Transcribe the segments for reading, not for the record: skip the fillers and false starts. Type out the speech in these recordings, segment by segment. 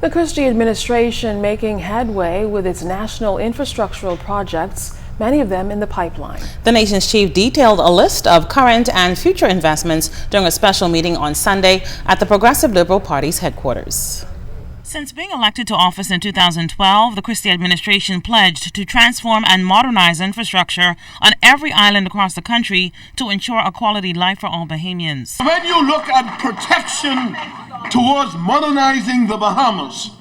The Christie administration making headway with its national infrastructural projects, many of them in the pipeline. The nation's chief detailed a list of current and future investments during a special meeting on Sunday at the Progressive Liberal Party's headquarters. Since being elected to office in 2012, the Christie administration pledged to transform and modernize infrastructure on every island across the country to ensure a quality life for all Bahamians. When you look at protection towards modernizing the Bahamas,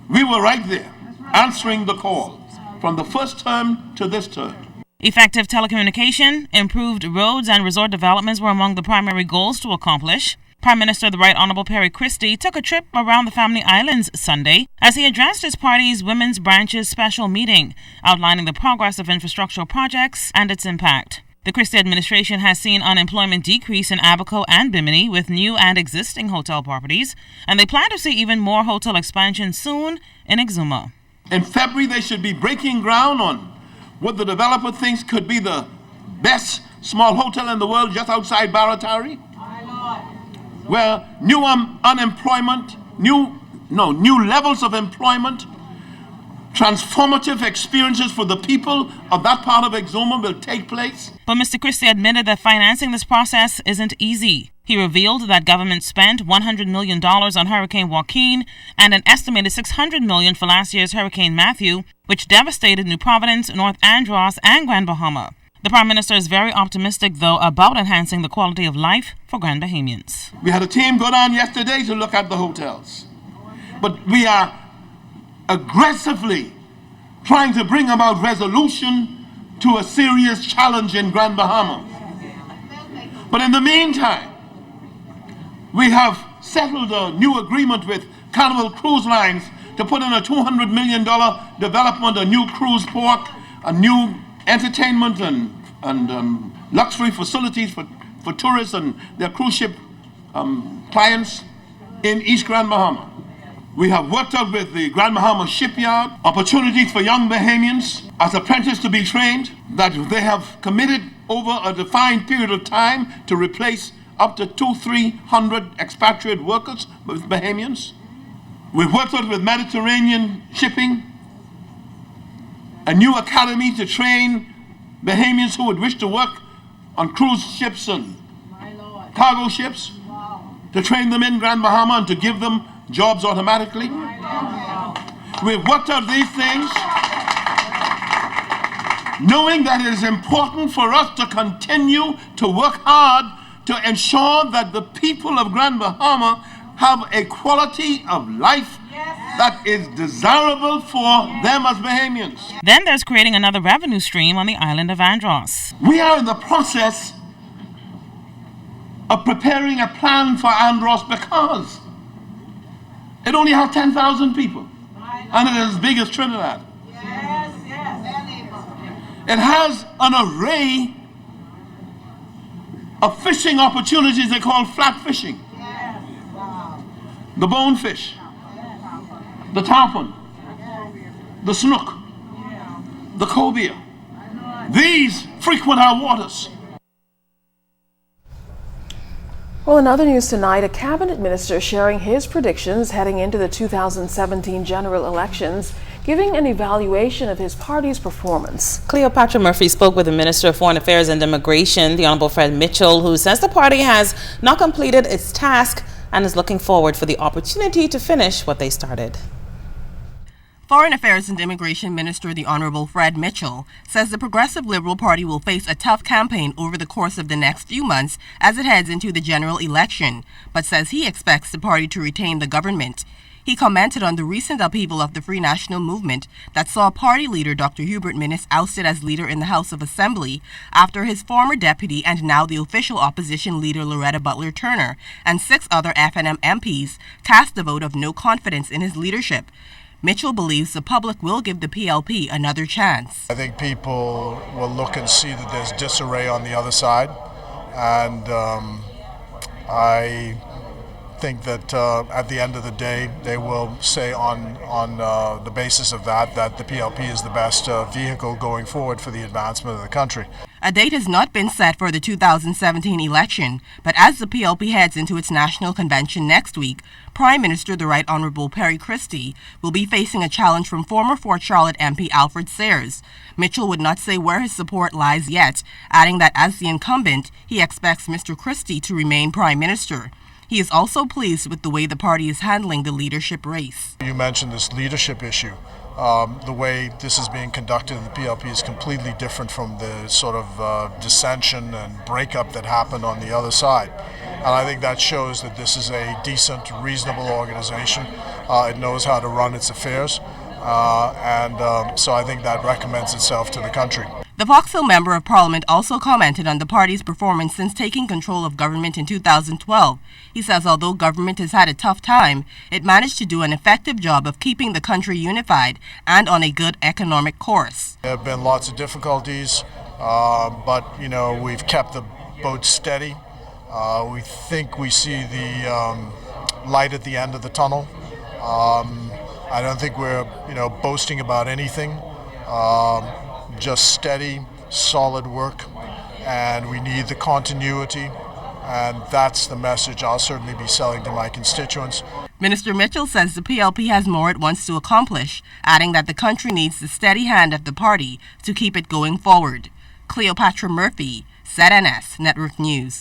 we were right there, answering the call from the first term to this term. Effective telecommunication, improved roads, and resort developments were among the primary goals to accomplish. Prime Minister the Right Honorable Perry Christie took a trip around the Family Islands Sunday as he addressed his party's Women's Branch's special meeting, outlining the progress of infrastructural projects and its impact. The Christie administration has seen unemployment decrease in Abaco and Bimini with new and existing hotel properties, and they plan to see even more hotel expansion soon in Exuma. In February, they should be breaking ground on what the developer thinks could be the best small hotel in the world just outside Baratari, where new unemployment, new levels of employment, transformative experiences for the people of that part of Exuma will take place. But Mr. Christie admitted that financing this process isn't easy. He revealed that government spent $100 million on Hurricane Joaquin and an estimated $600 million for last year's Hurricane Matthew, which devastated New Providence, North Andros, and Grand Bahama. The Prime Minister is very optimistic, though, about enhancing the quality of life for Grand Bahamians. We had a team go down yesterday to look at the hotels. But we are aggressively trying to bring about resolution to a serious challenge in Grand Bahama. But in the meantime, we have settled a new agreement with Carnival Cruise Lines to put in a $200 million development, a new cruise port, a new entertainment and luxury facilities for tourists and their cruise ship clients in East Grand Bahama. We have worked out with the Grand Bahama shipyard opportunities for young Bahamians as apprentices to be trained, that they have committed over a defined period of time to replace up to 200-300 expatriate workers with Bahamians. We've worked out with Mediterranean shipping, a new academy to train Bahamians who would wish to work on cruise ships and cargo ships, to train them in Grand Bahama and to give them jobs automatically. We've worked out these things, knowing that it is important for us to continue to work hard to ensure that the people of Grand Bahama have a quality of life that is desirable for them as Bahamians. Then there's creating another revenue stream on the island of Andros. We are in the process of preparing a plan for Andros because it only has 10,000 people, and it is as big as Trinidad. It has an array of fishing opportunities they call flat fishing. The bonefish, the tarpon, the snook, the cobia. These frequent our waters. Well, in other news tonight, a cabinet minister sharing his predictions heading into the 2017 general elections, giving an evaluation of his party's performance. Cleopatra Murphy spoke with the Minister of Foreign Affairs and Immigration, the Honorable Fred Mitchell, who says the party has not completed its task and is looking forward for the opportunity to finish what they started. Foreign Affairs and Immigration Minister the Honorable Fred Mitchell says the Progressive Liberal Party will face a tough campaign over the course of the next few months as it heads into the general election, but says he expects the party to retain the government. He commented on the recent upheaval of the Free National Movement that saw party leader Dr. Hubert Minnis ousted as leader in the House of Assembly after his former deputy and now the official opposition leader Loretta Butler Turner and 6 other FNM MPs cast a vote of no confidence in his leadership. Mitchell believes the public will give the PLP another chance. I think people will look and see that there's disarray on the other side, and I think that at the end of the day, they will say on the basis of that the PLP is the best vehicle going forward for the advancement of the country. A date has not been set for the 2017 election, but as the PLP heads into its national convention next week, Prime Minister the Right Honourable Perry Christie will be facing a challenge from former Fort Charlotte MP Alfred Sayers. Mitchell would not say where his support lies yet, adding that as the incumbent, he expects Mr. Christie to remain Prime Minister. He is also pleased with the way the party is handling the leadership race. You mentioned this leadership issue. The way this is being conducted in the PLP is completely different from the sort of dissension and breakup that happened on the other side. And I think that shows that this is a decent, reasonable organization. It knows how to run its affairs. So I think that recommends itself to the country. The Fox Hill Member of Parliament also commented on the party's performance since taking control of government in 2012. He says although government has had a tough time, it managed to do an effective job of keeping the country unified and on a good economic course. There have been lots of difficulties, but we've kept the boat steady. We think we see the light at the end of the tunnel. I don't think we're boasting about anything. Just steady, solid work, and we need the continuity, and that's the message I'll certainly be selling to my constituents. Minister Mitchell says the PLP has more it wants to accomplish, adding that the country needs the steady hand of the party to keep it going forward. Cleopatra Murphy, ZNS Network News.